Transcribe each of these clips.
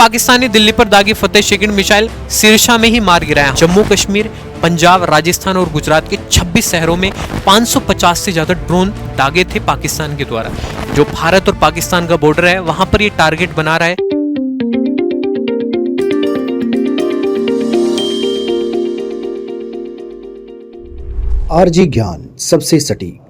पाकिस्तान ने दिल्ली पर दागी फतेह सेकंड मिसाइल सिरसा में ही मार गिराया। जम्मू कश्मीर, पंजाब, राजस्थान और गुजरात के 26 शहरों में 550 से ज्यादा ड्रोन दागे थे पाकिस्तान के द्वारा। जो भारत और पाकिस्तान का बॉर्डर है वहां पर ये टारगेट बना रहा है। आरजी ज्ञान सबसे सटीक।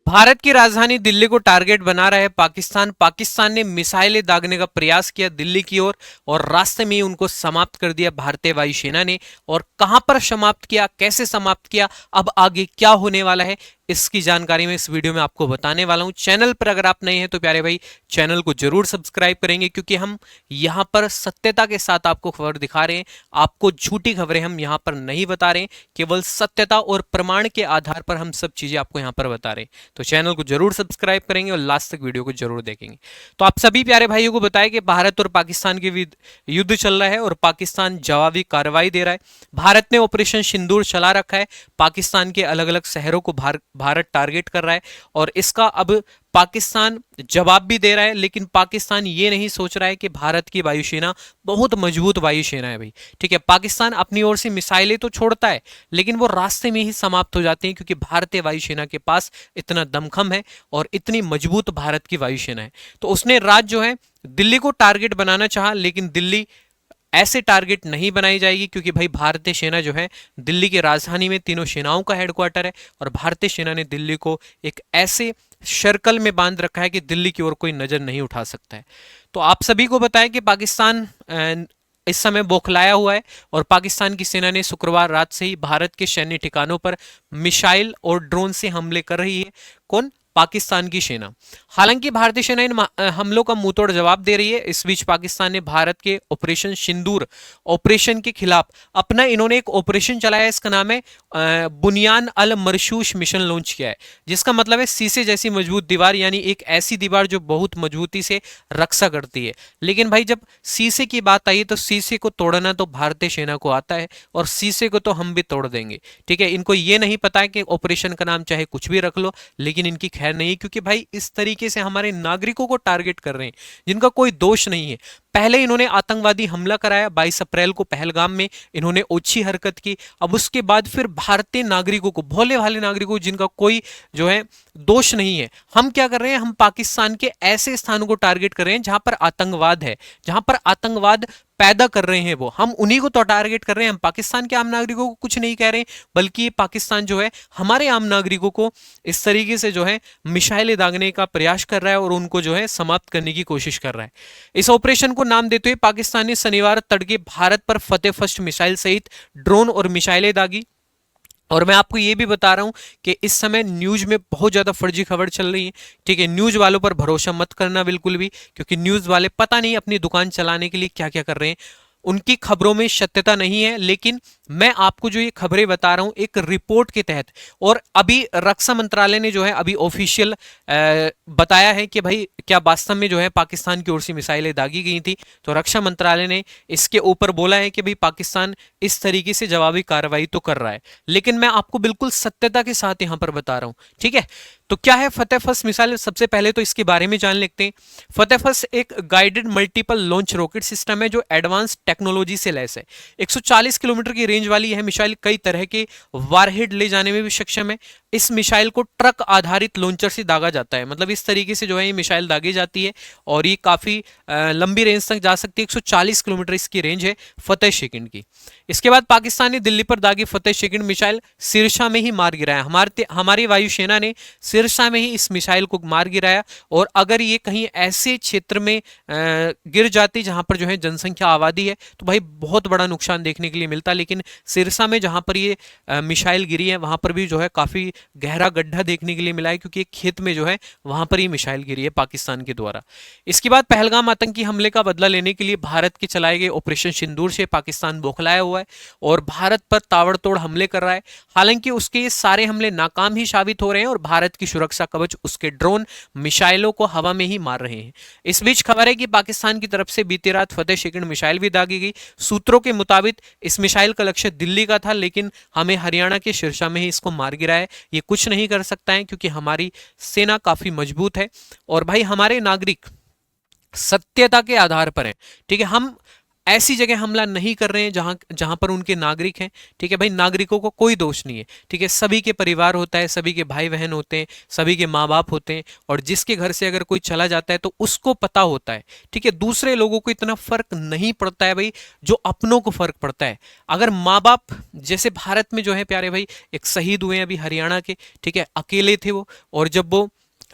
भारत की राजधानी दिल्ली को टारगेट बना रहा है पाकिस्तान ने मिसाइलें दागने का प्रयास किया दिल्ली की ओर और रास्ते में ही उनको समाप्त कर दिया भारतीय वायुसेना ने। और कहां पर समाप्त किया, कैसे समाप्त किया, अब आगे क्या होने वाला है, इसकी जानकारी मैं इस वीडियो में आपको बताने वाला हूं। चैनल पर अगर आप नए हैं तो प्यारे भाई चैनल को जरूर सब्सक्राइब करेंगे, क्योंकि हम यहां पर सत्यता के साथ आपको खबर दिखा रहे हैं। आपको झूठी खबरें हम यहां पर नहीं बता रहे हैं, केवल सत्यता और प्रमाण के आधार पर हम सब चीजें आपको यहां पर बता रहे हैं। तो चैनल को जरूर सब्सक्राइब करेंगे और लास्ट तक वीडियो को जरूर देखेंगे। तो आप सभी प्यारे भाइयों को बताएं कि भारत और पाकिस्तान के युद्ध चल रहा है और पाकिस्तान जवाबी कार्रवाई दे रहा है। भारत ने ऑपरेशन सिंदूर चला रखा है, पाकिस्तान के अलग अलग शहरों को भारत टारगेट कर रहा है और इसका अब पाकिस्तान जवाब भी दे रहा है। लेकिन पाकिस्तान ये नहीं सोच रहा है कि भारत की वायुसेना बहुत मजबूत वायुसेना है भाई, ठीक है। पाकिस्तान अपनी ओर से मिसाइलें तो छोड़ता है लेकिन वो रास्ते में ही समाप्त हो जाती हैं, क्योंकि भारतीय वायुसेना के पास इतना दमखम है और इतनी मजबूत भारत की वायुसेना है। तो उसने रात जो है दिल्ली को टारगेट बनाना चाहा, लेकिन दिल्ली ऐसे टारगेट नहीं बनाई जाएगी, क्योंकि भाई भारतीय सेना जो है दिल्ली की राजधानी में तीनों सेनाओं का हेडक्वार्टर है और भारतीय सेना ने दिल्ली को एक ऐसे सर्कल में बांध रखा है कि दिल्ली की ओर कोई नजर नहीं उठा सकता है। तो आप सभी को बताएं कि पाकिस्तान इस समय बौखलाया हुआ है और पाकिस्तान की सेना ने शुक्रवार रात से ही भारत के सैन्य ठिकानों पर मिसाइल और ड्रोन से हमले कर रही है। कौन? पाकिस्तान की सेना। हालांकि भारतीय सेना इन हमलों का मुंहतोड़ जवाब दे रही है। इस बीच पाकिस्तान ने भारत के ऑपरेशन सिंदूर ऑपरेशन के खिलाफ अपना इन्होंने एक ऑपरेशन चलाया, इसका नाम है बुनियान अल मरशूश मिशन लॉन्च किया है, जिसका मतलब है शीशे जैसी मजबूत दीवार, यानी एक ऐसी दीवार जो बहुत मजबूती से रक्षा करती है। लेकिन भाई जब शीशे की बात आई तो शीशे को तोड़ना तो भारतीय सेना को आता है और शीशे को तो हम भी तोड़ देंगे, ठीक है। इनको ये नहीं पता है कि ऑपरेशन का नाम चाहे कुछ भी रख लो, लेकिन इनकी खैर नहीं, क्योंकि भाई इस तरीके से हमारे नागरिकों को टारगेट कर रहे हैं जिनका कोई दोष नहीं है। पहले इन्होंने आतंकवादी हमला कराया 22 अप्रैल को पहलगाम में, इन्होंने ओछी हरकत की। अब उसके बाद फिर भारतीय नागरिकों को, भोले भाले नागरिकों जिनका कोई जो है दोष नहीं है, हम क्या कर रहे हैं, हम पाकिस्तान के ऐसे स्थानों को टारगेट कर रहे हैं जहां पर आतंकवाद है, जहां पर आतंकवाद पैदा कर रहे हैं वो, हम उन्हीं को तो टारगेट कर रहे हैं। हम पाकिस्तान के आम नागरिकों को कुछ नहीं कह रहे हैं, बल्कि पाकिस्तान जो है हमारे आम नागरिकों को इस तरीके से जो है मिसाइलें दागने का प्रयास कर रहा है और उनको जो है समाप्त करने की कोशिश कर रहा है। इस ऑपरेशन को नाम देते हुए पाकिस्तान ने शनिवार तड़के भारत पर फतेह फर्स्ट मिसाइल सहित ड्रोन और मिसाइलें दागी। और मैं आपको ये भी बता रहा हूं कि इस समय न्यूज में बहुत ज्यादा फर्जी खबर चल रही है, ठीक है। न्यूज वालों पर भरोसा मत करना बिल्कुल भी, क्योंकि न्यूज वाले पता नहीं अपनी दुकान चलाने के लिए क्या क्या कर रहे हैं, उनकी खबरों में सत्यता नहीं है। लेकिन मैं आपको जो ये खबरें बता रहा हूं एक रिपोर्ट के तहत, और अभी रक्षा मंत्रालय ने जो है अभी ऑफिशियल बताया है कि भाई क्या वास्तव में जो है पाकिस्तान की ओर से मिसाइलें दागी गई थी। तो रक्षा मंत्रालय ने इसके ऊपर बोला है कि भाई पाकिस्तान इस तरीके से जवाबी कार्रवाई तो कर रहा है, लेकिन मैं आपको बिल्कुल सत्यता के साथ यहां पर बता रहा हूं, ठीक है। तो क्या है फतेह फर्स्ट मिसाइल? सबसे पहले तो इसके बारे में जान लेते हैं। फतेह फर्स्ट एक guided multiple launch rocket system है जो एडवांस टेक्नोलॉजी से लैस है। 140 किलोमीटर की रेंज वाली यह मिसाइल कई तरह के वारहेड ले जाने में भी सक्षम है। इस मिसाइल को ट्रक आधारित लॉन्चर से दागा जाता है, मतलब इस तरीके से जो है ये मिसाइल दागी जाती है और ये काफी लंबी रेंज तक जा सकती है। 140 किलोमीटर इसकी रेंज है फतेह सेकंड की। इसके बाद पाकिस्तान ने दिल्ली पर दागी फतेह सेकंड मिसाइल सिरसा में ही मार गिराया। हमारी वायुसेना ने सिरसा में ही इस मिसाइल को मार गिराया, और अगर ये कहीं ऐसे क्षेत्र में गिर जाती जहां पर जो है जनसंख्या आबादी है तो भाई बहुत बड़ा नुकसान देखने के लिए मिलता। लेकिन सिरसा में जहां पर ये मिसाइल गिरी है वहां पर भी जो है काफी गहरा गड्ढा देखने के लिए मिला है, क्योंकि एक खेत में जो है वहां पर ये मिसाइल गिरी है पाकिस्तान के द्वारा। इसके बाद पहलगाम आतंकी हमले का बदला लेने के लिए भारत के चलाए गए ऑपरेशन सिंदूर से पाकिस्तान बौखलाया हुआ है और भारत पर ताबड़तोड़ हमले कर रहा है। हालांकि उसके ये सारे हमले नाकाम ही साबित हो रहे हैं और भारत की सुरक्षा कवच उसके ड्रोन मिसाइलों को हवा में ही मार रहे हैं। इस बीच खबर है कि पाकिस्तान की तरफ से बीती रात फतेह सेकंड मिसाइल भी दागी गई। सूत्रों के मुताबिक इस मिसाइल का लक्ष्य दिल्ली का था, लेकिन हमें हरियाणा के सिरसा में ही इसको मार गिराया है। ये कुछ नहीं कर सकता है क्योंकि हमारी सेना काफी मजबूत है और भाई हमारे नागरिक सत्यता के आधार पर है। ठीक है, हम ऐसी जगह हमला नहीं कर रहे हैं जहां जहां पर उनके नागरिक हैं। ठीक है भाई, नागरिकों को कोई दोष नहीं है। ठीक है, सभी के परिवार होता है, सभी के भाई बहन होते हैं, सभी के माँ बाप होते हैं, और जिसके घर से अगर कोई चला जाता है तो उसको पता होता है। ठीक है, दूसरे लोगों को इतना फर्क नहीं पड़ता है भाई, जो अपनों को फर्क पड़ता है। अगर माँ बाप, जैसे भारत में जो है प्यारे भाई, एक शहीद हुए हैं अभी हरियाणा के। ठीक है, अकेले थे वो, और जब वो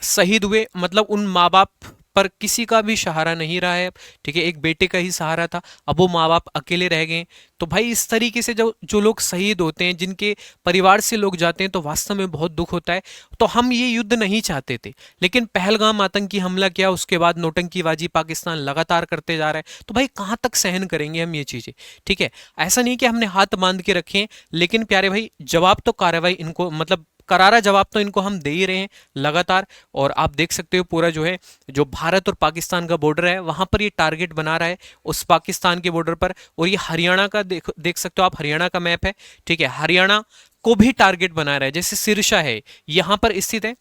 शहीद हुए, मतलब उन माँ बाप पर किसी का भी सहारा नहीं रहा है। ठीक है, एक बेटे का ही सहारा था, अब वो माँ बाप अकेले रह गए। तो भाई इस तरीके से जो जो लोग शहीद होते हैं, जिनके परिवार से लोग जाते हैं, तो वास्तव में बहुत दुख होता है। तो हम ये युद्ध नहीं चाहते थे, लेकिन पहलगाम आतंकी हमला किया, उसके बाद नौटंकीबाजी पाकिस्तान लगातार करते जा रहा है। तो भाई कहाँ तक सहन करेंगे हम ये चीजें। ठीक है, ऐसा नहीं कि हमने हाथ बांध के रखे हैं, लेकिन प्यारे भाई जवाब तो कार्रवाई इनको, मतलब करारा जवाब तो इनको हम दे ही रहे हैं लगातार। और आप देख सकते हो पूरा जो है, जो भारत और पाकिस्तान का बॉर्डर है, वहां पर ये टारगेट बना रहा है उस पाकिस्तान के बॉर्डर पर। और ये हरियाणा का देख सकते हो आप, हरियाणा का मैप है। ठीक है, हरियाणा को भी टारगेट बना रहा है। जैसे सिरसा है, यहां पर स्थित है,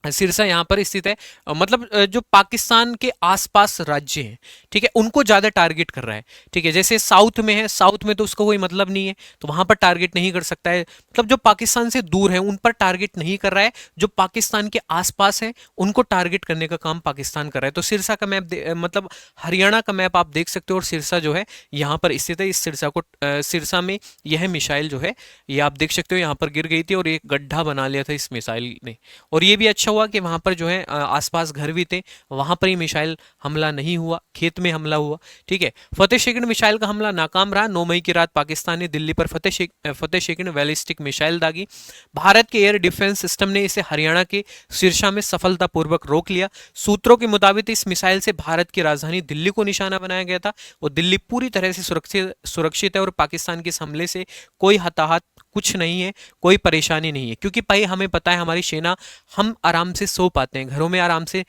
सिरसा यहाँ पर स्थित है। मतलब जो पाकिस्तान के आसपास राज्य हैं, ठीक है, उनको ज्यादा टारगेट कर रहा है। ठीक है, जैसे साउथ में है, साउथ में तो उसका कोई मतलब नहीं है, तो वहां पर टारगेट नहीं कर सकता है। मतलब जो पाकिस्तान से दूर है उन पर टारगेट नहीं कर रहा है, जो पाकिस्तान के आसपास है उनको टारगेट करने का काम पाकिस्तान कर रहा है। तो सिरसा का मैप मतलब हरियाणा का मैप आप देख सकते हो, और सिरसा जो है यहाँ पर स्थित है। इस सिरसा को सिरसा में यह मिसाइल जो है, ये आप देख सकते हो यहाँ पर गिर गई थी, और एक गड्ढा बना लिया था इस मिसाइल ने। और ये भी अच्छा हुआ कि वहां पर जो है आसपास घर भी थे, वहां पर ही मिसाइल हमला नहीं हुआ, खेत में हमला हुआ। ठीक है, फतेह शेखन मिसाइल का हमला नाकाम रहा। 9 मई की रात पाकिस्तान ने दिल्ली पर फतेह शेखन बैलिस्टिक मिसाइल दागी। भारत के एयर डिफेंस सिस्टम ने इसे हरियाणा के सिरसा में सफलतापूर्वक रोक लिया। सूत्रों के मुताबिक इस मिसाइल से भारत की राजधानी दिल्ली को निशाना बनाया गया था, और दिल्ली पूरी तरह से सुरक्षित है, और पाकिस्तान के इस हमले से कोई हताहत कुछ नहीं है, कोई परेशानी नहीं है। क्योंकि भाई हमें पता है हमारी सेना, हम आराम से सो पाते हैं घरों में, आराम से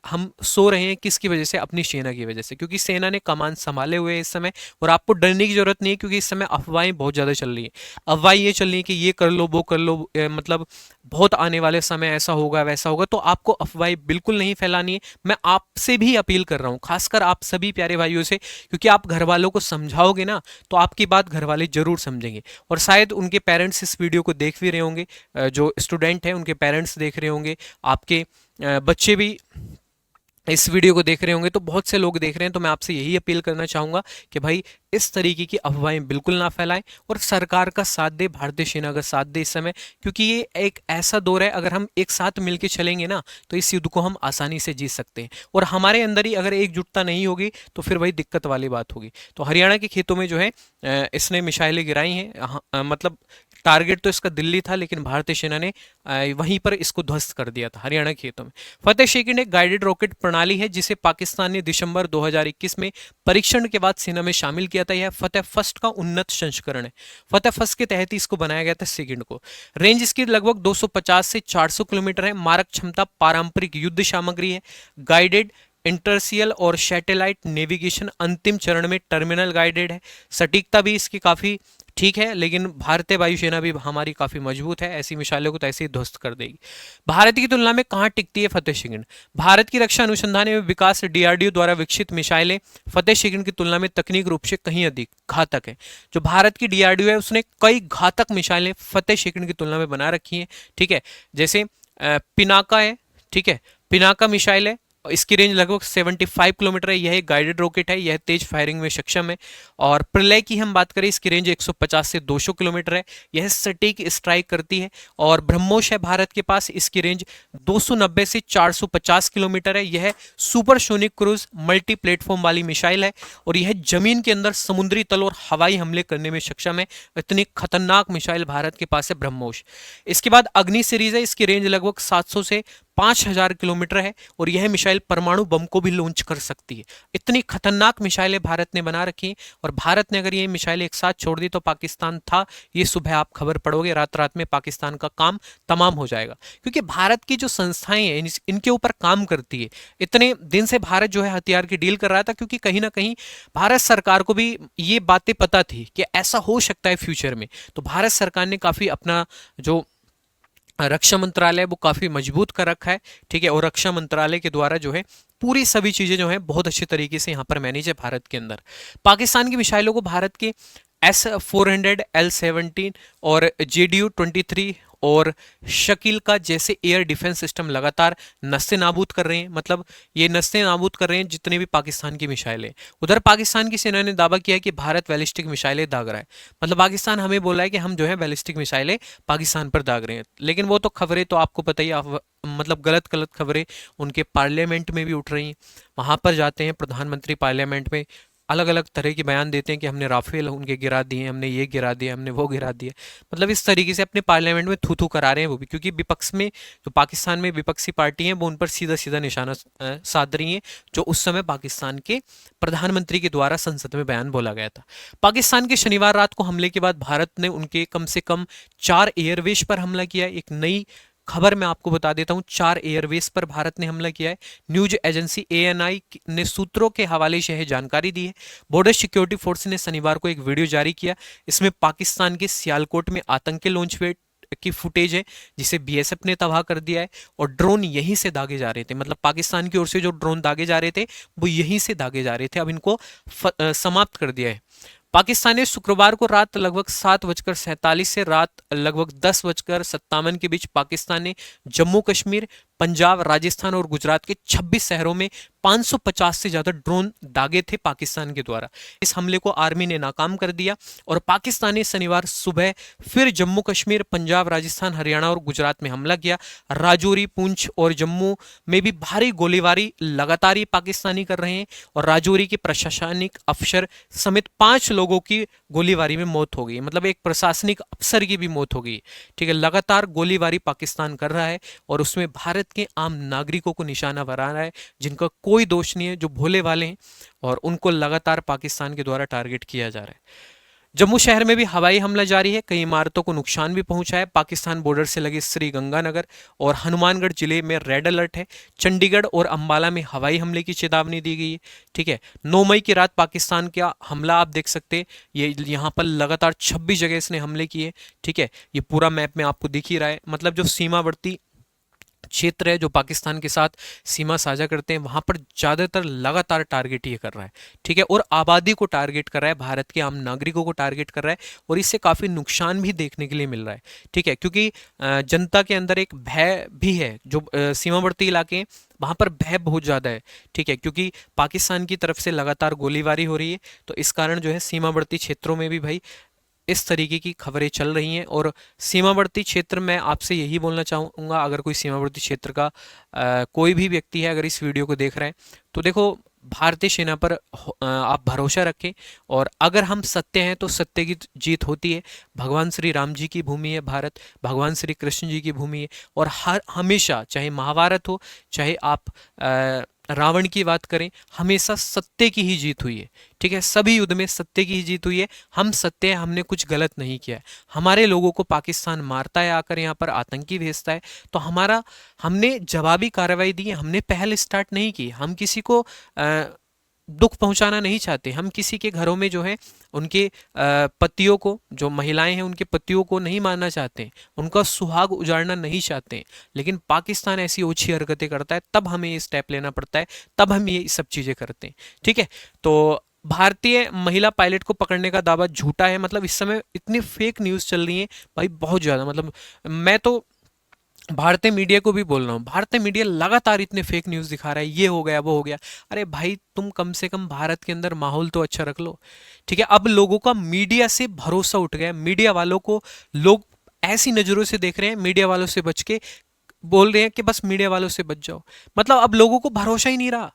हम सो रहे हैं, किसकी वजह से? अपनी सेना की वजह से, क्योंकि सेना ने कमान संभाले हुए हैं इस समय। और आपको डरने की जरूरत नहीं है, क्योंकि इस समय अफवाहें बहुत ज्यादा चल रही है। अफवाहें ये चल रही है कि ये कर लो, वो कर लो, मतलब बहुत आने वाले समय ऐसा होगा वैसा होगा। तो आपको अफवाहें बिल्कुल नहीं फैलानी है। मैं आपसे भी अपील कर रहा हूं, खासकर आप सभी प्यारे भाइयों से, क्योंकि आप घर वालों को समझाओगे ना, तो आपकी बात घर वाले जरूर समझेंगे। और शायद उनके पेरेंट्स इस वीडियो को देख भी रहे होंगे, जो स्टूडेंट हैं उनके पेरेंट्स देख रहे होंगे, आपके बच्चे भी इस वीडियो को देख रहे होंगे, तो बहुत से लोग देख रहे हैं। तो मैं आपसे यही अपील करना चाहूंगा कि भाई इस तरीके की अफवाहें बिल्कुल ना फैलाएं, और सरकार का साथ दे, भारतीय सेना का साथ दे इस समय। क्योंकि ये एक ऐसा दौर है, अगर हम एक साथ मिलकर चलेंगे ना, तो इस युद्ध को हम आसानी से जीत सकते हैं। और हमारे अंदर ही अगर एकजुटता नहीं होगी, तो फिर वही दिक्कत वाली बात होगी। तो हरियाणा के खेतों में जो है इसने मिसाइलें गिराई हैं। मतलब टारगेट तो इसका दिल्ली था, लेकिन भारतीय सेना ने वहीं पर इसको ध्वस्त कर दिया था हरियाणा के खेतों में। फतेह शेखन एक गाइडेड रॉकेट प्रणाली है, जिसे पाकिस्तान ने दिसंबर 2021 में परीक्षण के बाद सेना में शामिल किया था। यह फतेह फर्स्ट का उन्नत संस्करण है। फतेह फर्स्ट के तहत ही इसको बनाया गया था सेकंड को। रेंज इसकी लगभग 250 से 400 किलोमीटर है। मारक क्षमता पारंपरिक युद्ध सामग्री है। गाइडेड इंटरसियल और सैटेलाइट नेविगेशन अंतिम चरण में, टर्मिनल गाइडेड है। सटीकता भी इसकी काफी ठीक है, लेकिन भारतीय वायुसेना भी हमारी काफी मजबूत है, ऐसी मिसाइलों को तो ऐसे ही ध्वस्त कर देगी। भारत की तुलना में कहां टिकती है फतेह शेखन? भारत की रक्षा अनुसंधान एवं विकास डीआरडीओ द्वारा विकसित मिसाइलें फतेह शेखन की तुलना में तकनीक रूप से कहीं अधिक घातक है। जो भारत की डीआरडीओ है, उसने कई घातक मिसाइलें फतेह शेखन की तुलना में बना रखी हैं। ठीक है, जैसे पिनाका है, ठीक है, पिनाका मिसाइल है, इसकी रेंज लगभग 75 किलोमीटर है। यह एक गाइडेड रॉकेट है, यह तेज फायरिंग में सक्षम है। और प्रलय की हम बात करें, इसकी रेंज 150 से 200 किलोमीटर है, यह सटीक स्ट्राइक करती है। और ब्रह्मोस है भारत के पास, इसकी रेंज 290 से 450 किलोमीटर है। यह सुपरसोनिक क्रूज मल्टी प्लेटफॉर्म वाली मिसाइल है, और यह जमीन के अंदर समुद्री तल और हवाई हमले करने में सक्षम है। इतनी खतरनाक मिसाइल भारत के पास है ब्रह्मोस। इसके बाद अग्नि सीरीज है, इसकी रेंज लगभग 700 से 5000 किलोमीटर है, और यह मिसाइल परमाणु बम को भी लॉन्च कर सकती है। इतनी खतरनाक मिसाइलें भारत ने बना रखी हैं, और भारत ने अगर ये मिसाइल एक साथ छोड़ दी, तो पाकिस्तान था, ये सुबह आप खबर पढ़ोगे, रात रात में पाकिस्तान का काम तमाम हो जाएगा। क्योंकि भारत की जो संस्थाएं हैं इनके ऊपर काम करती है। इतने दिन से भारत जो है हथियार की डील कर रहा था, क्योंकि कहीं ना कहीं भारत सरकार को भी ये बातें पता थी कि ऐसा हो सकता है फ्यूचर में। तो भारत सरकार ने काफी अपना जो रक्षा मंत्रालय वो काफ़ी मजबूत कर रखा है, ठीक है। और रक्षा मंत्रालय के द्वारा जो है पूरी सभी चीज़ें जो है बहुत अच्छे तरीके से यहाँ पर मैनेज है भारत के अंदर। पाकिस्तान की मिसाइलों को भारत के S-400, L-17 और JDU-23 और शकील का जैसे एयर डिफेंस सिस्टम लगातार नस्ते नाबूद कर रहे हैं। मतलब ये नस्ते नाबूद कर रहे हैं जितने भी पाकिस्तान की मिसाइलें। उधर पाकिस्तान की सेना ने दावा किया है कि भारत बैलिस्टिक मिसाइलें दाग रहा है। मतलब पाकिस्तान हमें बोला है कि हम जो है बैलिस्टिक मिसाइलें पाकिस्तान पर दाग रहे हैं। लेकिन वो तो खबरें तो आपको पता ही, मतलब गलत गलत खबरें उनके पार्लियामेंट में भी उठ रही हैं। वहां पर जाते हैं प्रधानमंत्री पार्लियामेंट में, अलग अलग तरह के बयान देते हैं कि हमने राफेल उनके गिरा दिए, हमने ये गिरा दिया, हमने वो गिरा दिया। मतलब इस तरीके से अपने पार्लियामेंट में थू थू करा रहे हैं वो भी, क्योंकि विपक्ष में जो पाकिस्तान में विपक्षी पार्टी हैं वो उन पर सीधा सीधा निशाना साध रही हैं, जो उस समय पाकिस्तान के प्रधानमंत्री के द्वारा संसद में बयान बोला गया था। पाकिस्तान के शनिवार रात को हमले के बाद भारत ने उनके कम से कम 4 एयरवेज पर हमला किया। एक नई खबर मैं आपको बता देता हूं, 4 एयरवेज पर भारत ने हमला किया है। न्यूज एजेंसी ANI ने सूत्रों के हवाले से यह जानकारी दी है। बॉर्डर सिक्योरिटी फोर्स ने शनिवार को एक वीडियो जारी किया। इसमें पाकिस्तान के सियालकोट में आतंकी लॉन्चपैड की फुटेज है जिसे BSF ने तबाह कर दिया है, और ड्रोन यहीं से दागे जा रहे थे। मतलब पाकिस्तान की ओर से जो ड्रोन दागे जा रहे थे वो यहीं से दागे जा रहे थे। अब इनको समाप्त कर दिया है। पाकिस्तान ने शुक्रवार को रात लगभग 7:47 से रात लगभग 10:57 के बीच पाकिस्तान ने जम्मू कश्मीर, पंजाब, राजस्थान और गुजरात के 26 शहरों में 550 से ज्यादा ड्रोन दागे थे पाकिस्तान के द्वारा। इस हमले को आर्मी ने नाकाम कर दिया और पाकिस्तान ने शनिवार सुबह फिर जम्मू कश्मीर, पंजाब, राजस्थान, हरियाणा और गुजरात में हमला किया। राजौरी, पुंछ और जम्मू में भी भारी गोलीबारी लगातार ही पाकिस्तानी कर रहे हैं, और राजौरी के प्रशासनिक अफसर समेत 5 लोगों की गोलीबारी में मौत हो गई। मतलब एक प्रशासनिक अफसर की भी मौत हो गई, ठीक है। लगातार गोलीबारी पाकिस्तान कर रहा है और उसमें भारत के आम नागरिकों को निशाना बना रहा है, जिनका कोई दोष नहीं है, जो भोले वाले हैं, और उनको लगातार पाकिस्तान के द्वारा टारगेट किया जा रहा है। जम्मू शहर में भी हवाई हमला जारी है, कई इमारतों को नुकसान भी पहुंचा है। पाकिस्तान बॉर्डर से लगे श्री गंगानगर और हनुमानगढ़ जिले में रेड अलर्ट है। चंडीगढ़ और अंबाला में हवाई हमले की चेतावनी दी गई है, ठीक है। 9 मई की रात पाकिस्तान का हमला आप देख सकते हैं, ये यहाँ पर लगातार 26 जगह इसने हमले किए, ठीक है। ये पूरा मैप में आपको दिख ही रहा है। मतलब जो सीमावर्ती क्षेत्र है जो पाकिस्तान के साथ सीमा साझा करते हैं, वहां पर ज्यादातर लगातार टारगेट ये कर रहा है, ठीक है। और आबादी को टारगेट कर रहा है, भारत के आम नागरिकों को टारगेट कर रहा है, और इससे काफी नुकसान भी देखने के लिए मिल रहा है, ठीक है। क्योंकि जनता के अंदर एक भय भी है, जो सीमावर्ती इलाके हैं वहां पर भय बहुत ज्यादा है, ठीक है। क्योंकि पाकिस्तान की तरफ से लगातार गोलीबारी हो रही है, तो इस कारण जो है सीमावर्ती क्षेत्रों में भी भाई इस तरीके की खबरें चल रही हैं। और सीमावर्ती क्षेत्र में आपसे यही बोलना चाहूँगा, अगर कोई सीमावर्ती क्षेत्र का कोई भी व्यक्ति है, अगर इस वीडियो को देख रहे हैं, तो देखो भारतीय सेना पर आप भरोसा रखें, और अगर हम सत्य हैं तो सत्य की जीत होती है। भगवान श्री राम जी की भूमि है भारत, भगवान श्री कृष्ण जी की भूमि है, और हर हमेशा, चाहे महाभारत हो, चाहे आप रावण की बात करें, हमेशा सत्य की ही जीत हुई है, ठीक है। सभी युद्ध में सत्य की ही जीत हुई है। हम सत्य है, हमने कुछ गलत नहीं किया है। हमारे लोगों को पाकिस्तान मारता है, आकर यहाँ पर आतंकी भेजता है, तो हमने जवाबी कार्रवाई दी है। हमने पहल स्टार्ट नहीं की। हम किसी को दुख पहुंचाना नहीं चाहते। हम किसी के घरों में जो है उनके पतियों को, जो महिलाएं हैं उनके पतियों को नहीं मारना चाहते, उनका सुहाग उजाड़ना नहीं चाहते। लेकिन पाकिस्तान ऐसी ओछी हरकतें करता है, तब हमें ये स्टेप लेना पड़ता है, तब हम ये सब चीजें करते हैं, ठीक है। तो भारतीय महिला पायलट को पकड़ने का दावा झूठा है। मतलब इस समय इतनी फेक न्यूज चल रही है भाई, बहुत ज्यादा। मतलब मैं तो भारतीय मीडिया को भी बोल रहा हूँ, भारतीय मीडिया लगातार इतने फेक न्यूज़ दिखा रहा है, ये हो गया वो हो गया। अरे भाई, तुम कम से कम भारत के अंदर माहौल तो अच्छा रख लो, ठीक है। अब लोगों का मीडिया से भरोसा उठ गया। मीडिया वालों को लोग ऐसी नज़रों से देख रहे हैं, मीडिया वालों से बच के बोल रहे हैं कि बस मीडिया वालों से बच जाओ। मतलब अब लोगों को भरोसा ही नहीं रहा।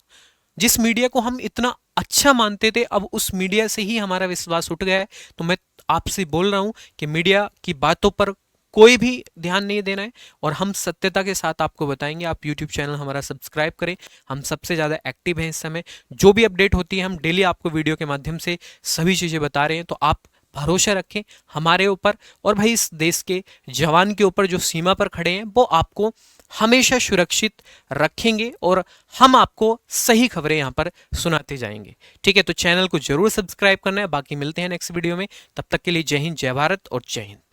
जिस मीडिया को हम इतना अच्छा मानते थे, अब उस मीडिया से ही हमारा विश्वास उठ गया है। तो मैं आपसे बोल रहा हूं कि मीडिया की बातों पर कोई भी ध्यान नहीं देना है, और हम सत्यता के साथ आपको बताएंगे। आप यूट्यूब चैनल हमारा सब्सक्राइब करें, हम सबसे ज़्यादा एक्टिव हैं इस समय। जो भी अपडेट होती है हम डेली आपको वीडियो के माध्यम से सभी चीज़ें बता रहे हैं, तो आप भरोसा रखें हमारे ऊपर, और भाई इस देश के जवान के ऊपर जो सीमा पर खड़े हैं वो आपको हमेशा सुरक्षित रखेंगे, और हम आपको सही खबरें यहाँ पर सुनाते जाएंगे, ठीक है। तो चैनल को जरूर सब्सक्राइब करना है। बाकी मिलते हैं नेक्स्ट वीडियो में, तब तक के लिए जय हिंद, जय भारत और जय हिंद।